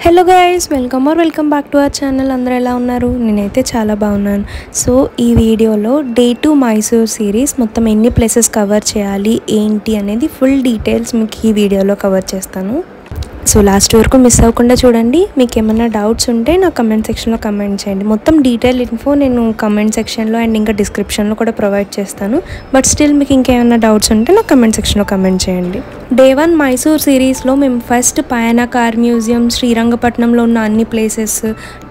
Hello guys, welcome back to our channel. అందరూ ఎలా ఉన్నారు? నేనైతే చాలా బాగున్నాను. సో ఈ వీడియోలో డే 2 మైసూర్ సిరీస్ మొత్తం ఎన్ని ప్లేసెస్ కవర్ చేయాలి ఏంటి అనేది ఫుల్ డీటెయిల్స్ మీకు ఈ వీడియోలో కవర్ చేస్తాను. సో లాస్ట్ వరకు మిస్ అవ్వకుండా చూడండి. మీకు ఏమైనా డౌట్స్ ఉంటే నా కమెంట్ సెక్షన్లో కమెంట్ చేయండి. మొత్తం డీటెయిల్ ఇన్ఫో నేను కమెంట్ సెక్షన్లో అండ్ ఇంకా డిస్క్రిప్షన్లో కూడా ప్రొవైడ్ చేస్తాను. బట్ స్టిల్ మీకు ఇంకేమైనా డౌట్స్ ఉంటే నా కమెంట్ సెక్షన్లో కమెంట్ చేయండి. డే 1 మైసూర్ సిరీస్లో మేము ఫస్ట్ పయానా కార్ మ్యూజియం, శ్రీరంగపట్నంలో ఉన్న అన్ని ప్లేసెస్,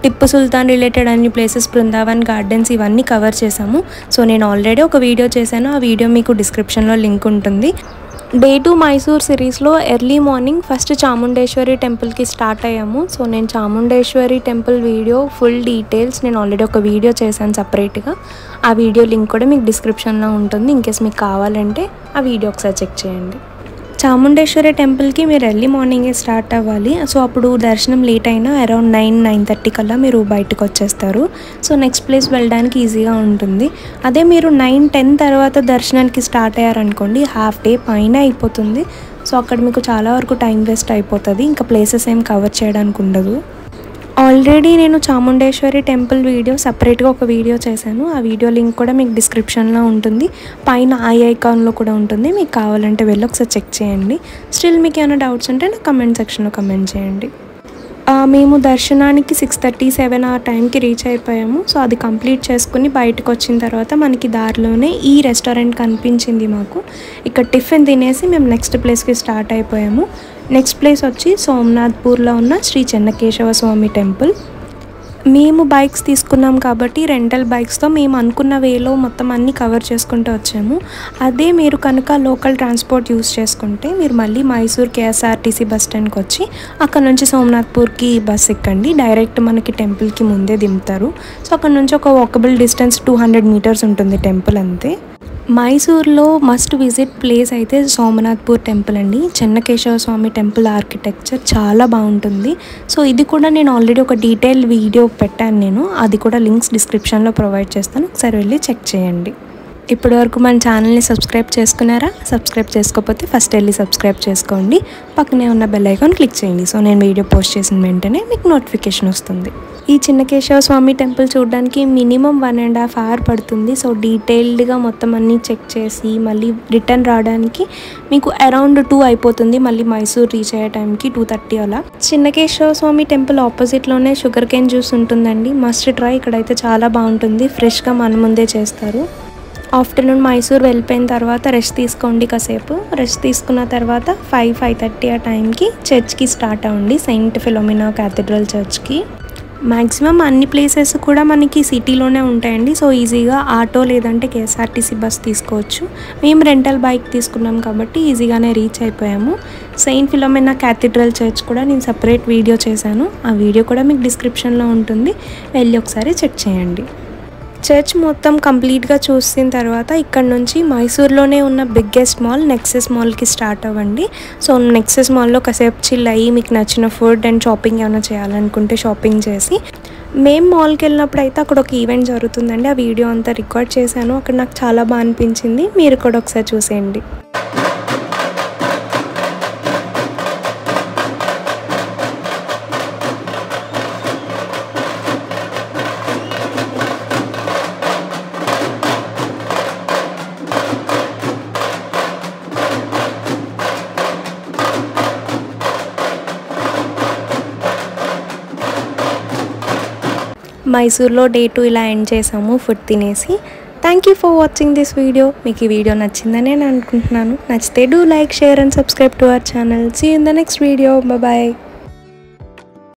టిప్పు సుల్తాన్ రిలేటెడ్ అన్ని ప్లేసెస్, బృందావన్ గార్డెన్స్ ఇవన్నీ కవర్ చేసాము. సో నేను ఆల్రెడీ ఒక వీడియో చేశాను. ఆ వీడియో మీకు డిస్క్రిప్షన్లో లింక్ ఉంటుంది. డే 2 మైసూర్ సిరీస్లో ఎర్లీ మార్నింగ్ ఫస్ట్ చాముండేశ్వరి టెంపుల్కి స్టార్ట్ అయ్యాము. సో నేను Chamundeshwari temple video full details నేను ఆల్రెడీ ఒక వీడియో చేశాను సపరేట్గా. ఆ వీడియో లింక్ కూడా మీకు డిస్క్రిప్షన్లో ఉంటుంది. ఇన్కేస్ మీకు కావాలంటే ఆ వీడియో ఒకసారి చెక్ చేయండి. చాముండేశ్వరి టెంపుల్కి మీరు ఎర్లీ మార్నింగే స్టార్ట్ అవ్వాలి. సో అప్పుడు దర్శనం లేట్ అయినా అరౌండ్ 9-9:30 కల్లా మీరు బయటకు వచ్చేస్తారు. సో నెక్స్ట్ ప్లేస్ వెళ్ళడానికి ఈజీగా ఉంటుంది. అదే మీరు 9-10 తర్వాత దర్శనానికి స్టార్ట్ అయ్యారనుకోండి, హాఫ్ డే పైన అయిపోతుంది. సో అక్కడ మీకు చాలా వరకు టైం వేస్ట్ అయిపోతుంది. ఇంకా ప్లేసెస్ ఏం కవర్ చేయడానికి ఉండదు. ఆల్రెడీ నేను చాముండేశ్వరి టెంపుల్ వీడియో సపరేట్గా ఒక వీడియో చేశాను. ఆ వీడియో లింక్ కూడా మీకు డిస్క్రిప్షన్లో ఉంటుంది. పైన ఐకాన్లో కూడా ఉంటుంది. మీకు కావాలంటే వెళ్ళి ఒకసారి చెక్ చేయండి. స్టిల్ మీకు ఏమైనా డౌట్స్ ఉంటే నా కమెంట్ సెక్షన్లో కమెంట్ చేయండి. మేము దర్శనానికి 6:37 ఆ టైంకి రీచ్ అయిపోయాము. సో అది కంప్లీట్ చేసుకుని బయటకు వచ్చిన తర్వాత మనకి దారిలోనే ఈ రెస్టారెంట్ కనిపించింది మాకు. ఇక్కడ టిఫిన్ తినేసి మేము నెక్స్ట్ ప్లేస్కి స్టార్ట్ అయిపోయాము. నెక్స్ట్ ప్లేస్ వచ్చి సోమనాథ్పూర్లో ఉన్న శ్రీ చెన్నకేశవ స్వామి టెంపుల్. మేము బైక్స్ తీసుకున్నాం కాబట్టి రెంటల్ బైక్స్తో మేము అనుకున్న వేలో మొత్తం అన్నీ కవర్ చేసుకుంటూ వచ్చాము. అదే మీరు కనుక లోకల్ ట్రాన్స్పోర్ట్ యూస్ చేసుకుంటే మీరు మళ్ళీ మైసూర్ కేఎస్ఆర్టీసీ బస్ స్టాండ్కి వచ్చి అక్కడ నుంచి సోమనాథ్పూర్కి బస్ ఎక్కండి. డైరెక్ట్ మనకి టెంపుల్కి ముందే దింపుతారు. సో అక్కడ నుంచి ఒక వాకబుల్ డిస్టెన్స్ 200 మీటర్స్ ఉంటుంది టెంపుల్ అంతే. మైసూర్లో మస్ట్ విజిట్ ప్లేస్ అయితే సోమనాథ్పూర్ టెంపుల్ అండి. చెన్నకేశవ స్వామి టెంపుల్ ఆర్కిటెక్చర్ చాలా బాగుంటుంది. సో ఇది కూడా నేను ఆల్రెడీ ఒక డీటెయిల్ వీడియో పెట్టాను నేను. అది కూడా లింక్స్ డిస్క్రిప్షన్లో ప్రొవైడ్ చేస్తాను. ఒకసారి వెళ్ళి చెక్ చేయండి. ఇప్పటివరకు మన ఛానల్ని సబ్స్క్రైబ్ చేసుకున్నారా? సబ్స్క్రైబ్ చేసుకోకపోతే ఫస్ట్ వెళ్ళి సబ్స్క్రైబ్ చేసుకోండి. పక్కనే ఉన్న బెల్ ఐకాన్ క్లిక్ చేయండి. సో నేను వీడియో పోస్ట్ చేసిన వెంటనే మీకు నోటిఫికేషన్ వస్తుంది. ఈ చెన్నకేశవ స్వామి టెంపుల్ చూడడానికి మినిమం 1.5 అవర్ పడుతుంది. సో డీటెయిల్డ్గా మొత్తం అన్నీ చెక్ చేసి మళ్ళీ రిటర్న్ రావడానికి మీకు అరౌండ్ 2 అయిపోతుంది. మళ్ళీ మైసూర్ రీచ్ అయ్యే టైంకి 2:30 అలా. చెన్నకేశవ స్వామి టెంపుల్ ఆపోజిట్లోనే షుగర్ కేన్ జ్యూస్ ఉంటుందండి. Must try. ఇక్కడైతే చాలా బాగుంటుంది. ఫ్రెష్గా మన ముందే చేస్తారు. ఆఫ్టర్నూన్ మైసూర్ వెళ్ళిపోయిన తర్వాత రెస్ట్ తీసుకోండి కాసేపు. రెస్ట్ తీసుకున్న తర్వాత 5-5:30 ఆ టైంకి చర్చ్కి స్టార్ట్ అవ్వండి. సెయింట్ ఫిలోమినా క్యాథడ్రల్ చర్చ్కి. మ్యాక్సిమం అన్ని ప్లేసెస్ కూడా మనకి సిటీలోనే ఉంటాయండి. సో ఈజీగా ఆటో లేదంటే కేఎస్ఆర్టీసీ బస్ తీసుకోవచ్చు. మేము రెంటల్ బైక్ తీసుకున్నాం కాబట్టి ఈజీగానే రీచ్ అయిపోయాము. సెయింట్ ఫిలోమినా క్యాథడ్రల్ చర్చ్ కూడా నేను సపరేట్ వీడియో చేశాను. ఆ వీడియో కూడా మీకు డిస్క్రిప్షన్లో ఉంటుంది. వెళ్ళి ఒకసారి చెక్ చేయండి. చర్చ్ మొత్తం కంప్లీట్గా చూసిన తర్వాత ఇక్కడ నుంచి మైసూర్లోనే ఉన్న బిగ్గెస్ట్ మాల్ నెక్సెస్ మాల్కి స్టార్ట్ అవ్వండి. సో నెక్సెస్ మాల్లో కాసేపు చిల్ అయ్యి మీకు నచ్చిన ఫుడ్ అండ్ షాపింగ్ ఏమైనా చేయాలనుకుంటే షాపింగ్ చేసి, మేము మాల్కి వెళ్ళినప్పుడు అయితే అక్కడ ఒక ఈవెంట్ జరుగుతుందండి. ఆ వీడియో అంతా రికార్డ్ చేశాను. అక్కడ నాకు చాలా బాగా అనిపించింది. మీరు కూడా ఒకసారి చూసేయండి. మైసూర్లో డే 2 ఇలా ఎండ్ చేసాము ఫుడ్ తినేసి. Thank you for watching this video. మీకు ఈ వీడియో నచ్చిందని నేను అనుకుంటున్నాను. నచ్చితే do like, share and subscribe to our channel. See you in the next video. Bye.